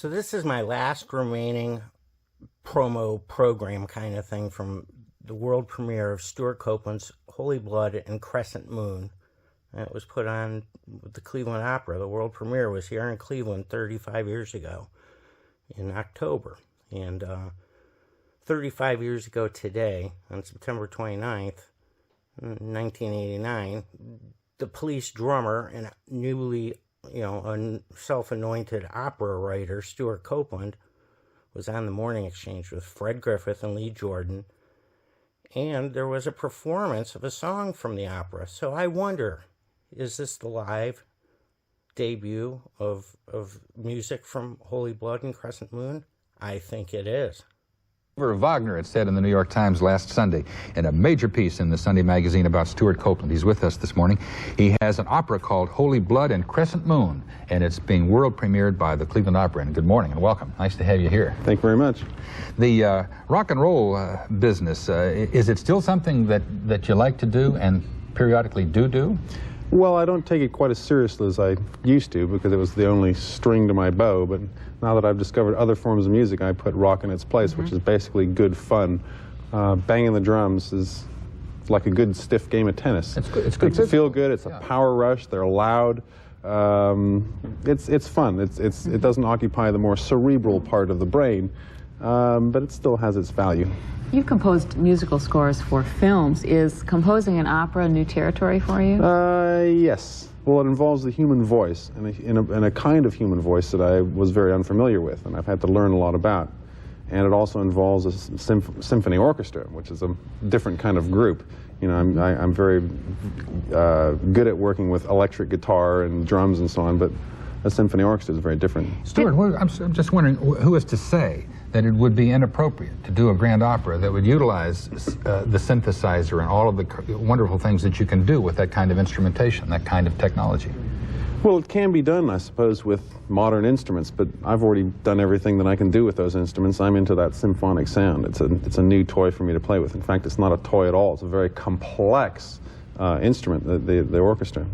So this is my last remaining promo program kind of thing from the world premiere of Stewart Copeland's Holy Blood and Crescent Moon. And it was put on with the Cleveland Opera. The world premiere was here in Cleveland 35 years ago in October. And 35 years ago today, on September 29th, 1989, the Police drummer and newly, a self-anointed opera writer, Stewart Copeland, was on the morning exchange with Fred Griffith and Lee Jordan, and there was a performance of a song from the opera. So I wonder, is this the live debut of music from Holy Blood and Crescent Moon? I think it is. Wagner, it said in the New York Times last Sunday, in a major piece in the Sunday magazine about Stewart Copeland. He's with us this morning. He has an opera called Holy Blood and Crescent Moon, and it's being world premiered by the Cleveland Opera. And good morning and welcome. Nice to have you here. Thank you very much. The rock and roll business, is it still something that you like to do and periodically do? Well, I don't take it quite as seriously as I used to because it was the only string to my bow, but now that I've discovered other forms of music, I put rock in its place, which is basically good fun. Banging the drums is like a good stiff game of tennis. It's good. It makes it feel good. It's a power rush. They're loud. It's fun. It doesn't occupy the more cerebral part of the brain, but it still has its value. You've composed musical scores for films. Is composing an opera new territory for you? Yes. Well, it involves the human voice, and a kind of human voice that I was very unfamiliar with, and I've had to learn a lot about. And it also involves a symphony orchestra, which is a different kind of group. I'm very good at working with electric guitar and drums and so on, but a symphony orchestra is very different. Stuart, I'm just wondering, who is to say that it would be inappropriate to do a grand opera that would utilize the synthesizer and all of the wonderful things that you can do with that kind of instrumentation, that kind of technology? Well, it can be done, I suppose, with modern instruments, but I've already done everything that I can do with those instruments. I'm into that symphonic sound. It's a new toy for me to play with. In fact, it's not a toy at all. It's a very complex instrument, the orchestra.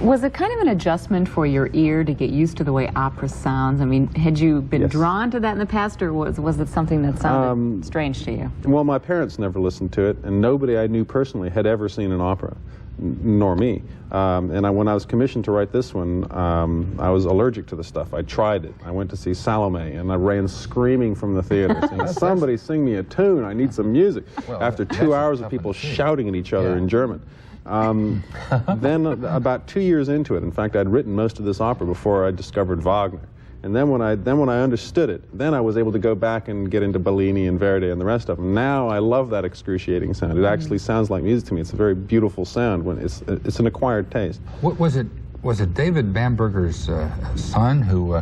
Was it kind of an adjustment for your ear to get used to the way opera sounds? I mean, had you been drawn to that in the past, or was it something that sounded strange to you? Well, my parents never listened to it, and nobody I knew personally had ever seen an opera, nor me. When I was commissioned to write this one, I was allergic to the stuff. I tried it. I went to see Salome, and I ran screaming from the theater, saying, "Somebody sing me a tune. I need some music." Well, after 2 hours of people shouting at each other in German. Then about 2 years into it, in fact, I'd written most of this opera before I discovered Wagner. And then when I understood it, then I was able to go back and get into Bellini and Verdi and the rest of them. Now I love that excruciating sound. It actually sounds like music to me. It's a very beautiful sound. When it's an acquired taste. What was it? Was it David Bamberger's son who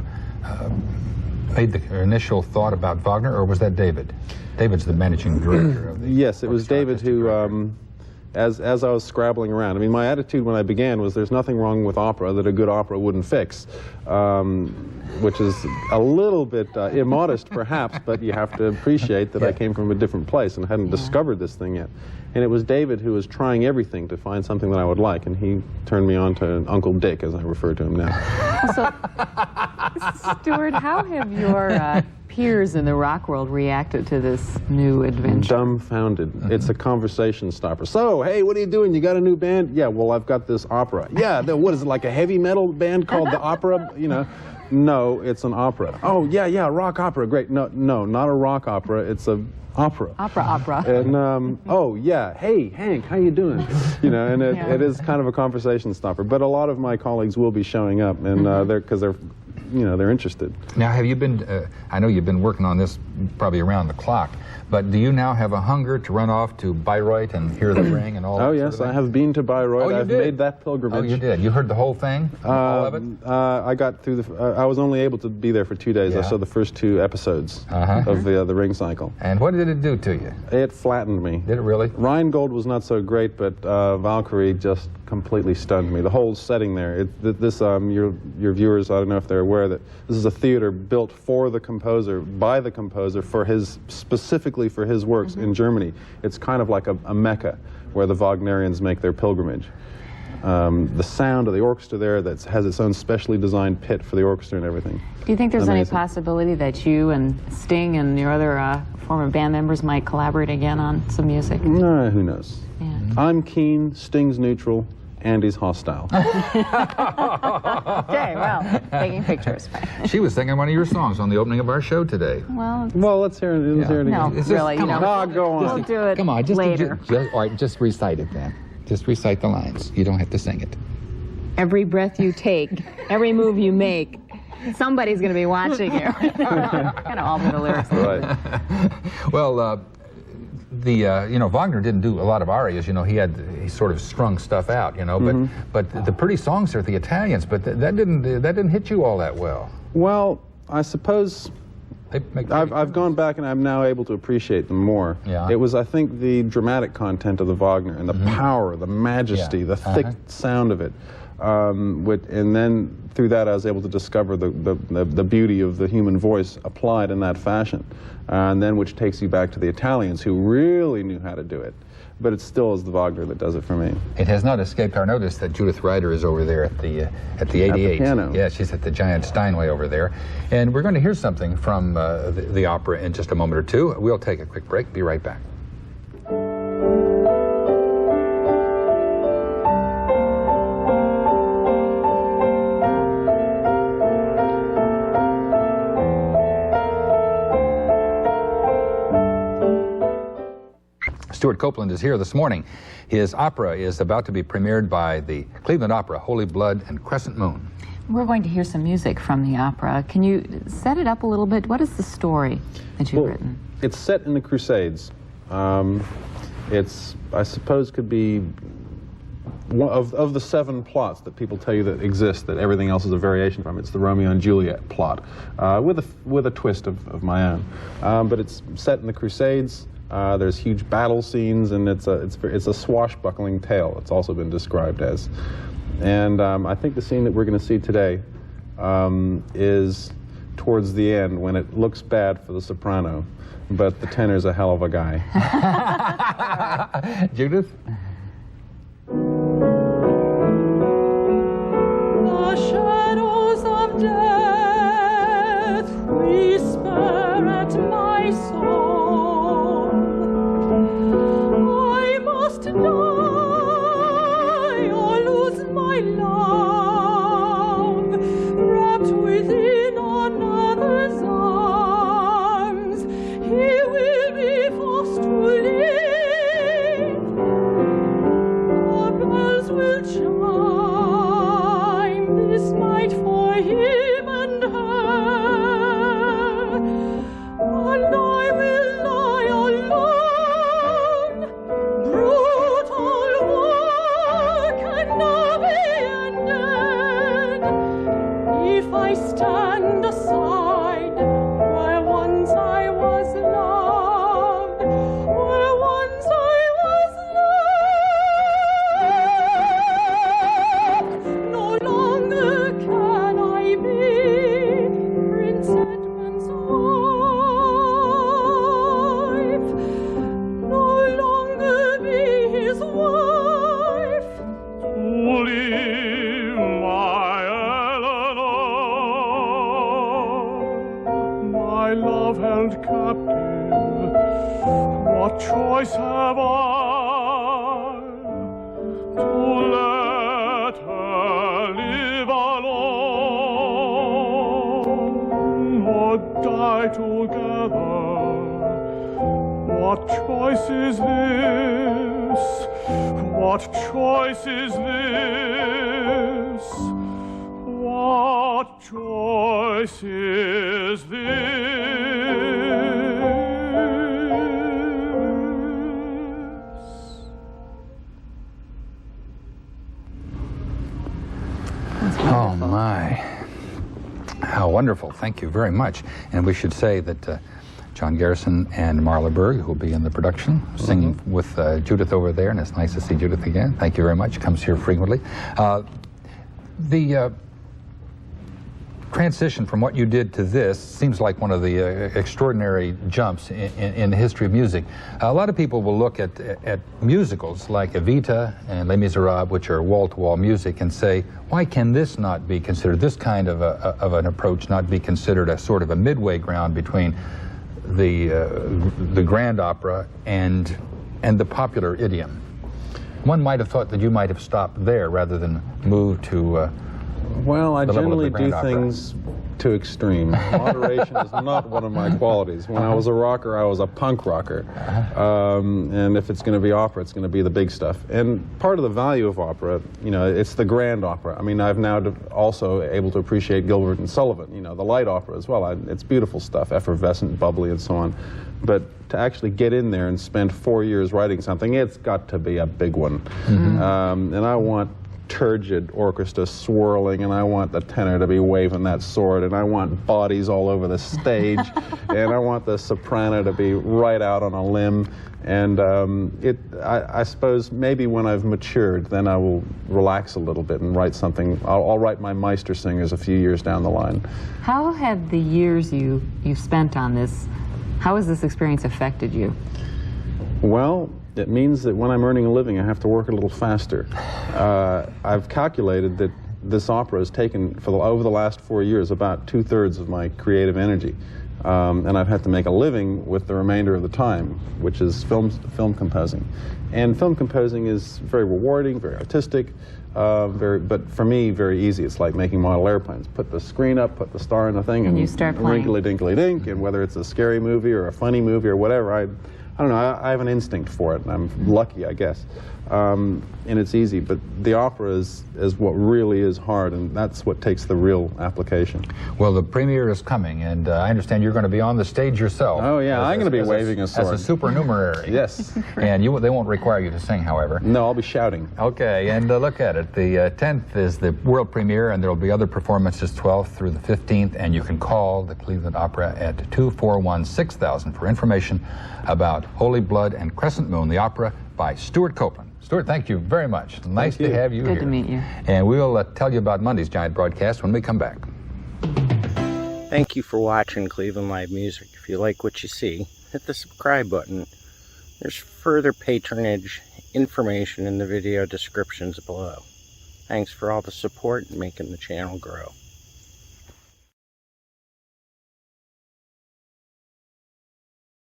made the initial thought about Wagner, or was that David? David's the managing director of the. Yes, it was David who. As I was scrabbling around. I mean, my attitude when I began was there's nothing wrong with opera that a good opera wouldn't fix, which is a little bit immodest perhaps, but you have to appreciate that I came from a different place and hadn't discovered this thing yet. And it was David who was trying everything to find something that I would like, and he turned me on to Uncle Dick, as I refer to him now. So, Stewart, how have your peers in the rock world reacted to this new adventure? Dumbfounded. It's a conversation stopper. So, hey, what are you doing? You got a new band? Yeah, well, I've got this opera. Yeah, what is it, like a heavy metal band called the Opera? No, it's an opera. Oh, yeah, rock opera, great. No, not a rock opera, it's a opera. Opera. And, oh, yeah, hey, Hank, how you doing? And it is kind of a conversation stopper. But a lot of my colleagues will be showing up, and because they're interested. Now, have you been, I know you've been working on this probably around the clock, but do you now have a hunger to run off to Bayreuth and hear the ring and all that? Oh, yes, I have been to Bayreuth. I've made that pilgrimage. Oh, you did? You heard the whole thing? All of it? I got through I was only able to be there for 2 days. I saw the first 2 episodes of the ring cycle. And what did it do to you? It flattened me. Did it really? Rheingold was not so great, but Valkyrie just completely stunned me. The whole setting there. Your viewers, I don't know if they're aware that this is a theater built for the composer, by the composer, specifically for his works in Germany. It's kind of like a Mecca where the Wagnerians make their pilgrimage. the sound of the orchestra there that has its own specially designed pit for the orchestra and everything. Do you think there's Amazing. any possibility that you and Sting and your other former band members might collaborate again on some music? Who knows? Yeah. I'm keen, Sting's neutral, Andy's hostile. Okay, well, taking pictures. She was singing one of your songs on the opening of our show today. Well, let's hear it, let's hear it No, again. really, come you on. know. No, go on. We'll do it Come on, later. all right, just recite it then. Just recite the lines. You don't have to sing it. Every breath you take, every move you make, somebody's going to be watching you. Kind of alter the lyrics. Right. Well, you know, Wagner didn't do a lot of arias. You know, he sort of strung stuff out. You know, but the pretty songs are the Italians. But that didn't hit you all that well. Well, I suppose I've gone back and I'm now able to appreciate them more. Yeah. It was, I think, the dramatic content of the Wagner and the power, the majesty, the thick sound of it. And then through that I was able to discover the beauty of the human voice applied in that fashion. And then which takes you back to the Italians who really knew how to do it. But it still is the Wagner that does it for me. It has not escaped our notice that Judith Ryder is over there at the 88. At the piano. Yeah, she's at the giant Steinway over there. And we're going to hear something from the opera in just a moment or two. We'll take a quick break. Be right back. Stewart Copeland is here this morning. His opera is about to be premiered by the Cleveland Opera, Holy Blood and Crescent Moon. We're going to hear some music from the opera. Can you set it up a little bit? What is the story that you've written? It's set in the Crusades. It's, I suppose, could be one of the 7 plots that people tell you that exist, that everything else is a variation from. It's the Romeo and Juliet plot, with a twist of my own. But it's set in the Crusades. There's huge battle scenes, and it's a swashbuckling tale. It's also been described as. And I think the scene that we're going to see today is towards the end when it looks bad for the soprano, but the tenor's a hell of a guy. Judith? The shadows of death whisper at my soul. I must die or lose my love, wrapped within another's arms. He will be forced to leave. The bells will chime this night for him and her, and I will lie alone. Brutal war cannot be ended if I stand aside where once I was loved, where once I was loved. No longer can I be Prince Edmund's wife, no longer be his wife. Leave my Eleanor, my love held captive. What choice have I? To let her live alone or die together? What choice is this? What choice is this? What choice is this? Oh, my. How wonderful. Thank you very much. And we should say that John Garrison and Marla Berg, who will be in the production, singing with Judith over there, and it's nice to see Judith again. Thank you very much. Comes here frequently. transition from what you did to this seems like one of the extraordinary jumps in the history of music. A lot of people will look at musicals like Evita and Les Miserables, which are wall-to-wall music, and say, why can this not be considered, this kind of an approach not be considered a sort of a midway ground between the grand opera and the popular idiom? One might have thought that you might have stopped there rather than move to well, I the level of generally the grand do opera. things to extreme. Moderation is not one of my qualities. When I was a rocker, I was a punk rocker. And if it's going to be opera, it's going to be the big stuff. And part of the value of opera, you know, it's the grand opera. I mean, I've now also able to appreciate Gilbert and Sullivan, you know, the light opera as well. It's beautiful stuff, effervescent, bubbly, and so on. But to actually get in there and spend 4 years writing something, it's got to be a big one. And I want turgid orchestra swirling, and I want the tenor to be waving that sword, and I want bodies all over the stage, and I want the soprano to be right out on a limb. And I suppose maybe when I've matured, then I will relax a little bit and write something. I'll write my Meister singers a few years down the line. How have the years you've spent on this, how has this experience affected you? Well, it means that when I'm earning a living, I have to work a little faster. I've calculated that this opera has taken, over the last 4 years, about 2/3 of my creative energy. And I've had to make a living with the remainder of the time, which is film composing. And film composing is very rewarding, very artistic, but for me, very easy. It's like making model airplanes. Put the screen up, put the star in the thing, and you start playing. Wrinkly-dinkly-dink, and whether it's a scary movie or a funny movie or whatever, I don't know, I have an instinct for it, and I'm lucky, I guess. And it's easy, but the opera is what really is hard, and that's what takes the real application. Well, the premiere is coming, and I understand you're going to be on the stage yourself. Oh, yeah, I'm going to be waving a sword. As a supernumerary. Yes. And they won't require you to sing, however. No, I'll be shouting. Okay, and look at it. The 10th is the world premiere, and there will be other performances 12th through the 15th, and you can call the Cleveland Opera at 241-6000 for information about Holy Blood and Crescent Moon, the opera by Stewart Copeland. Stuart, thank you very much. Nice to have you here. Good to meet you. And we'll tell you about Monday's Giant broadcast when we come back. Thank you for watching Cleveland Live Music. If you like what you see, hit the subscribe button. There's further patronage information in the video descriptions below. Thanks for all the support and making the channel grow.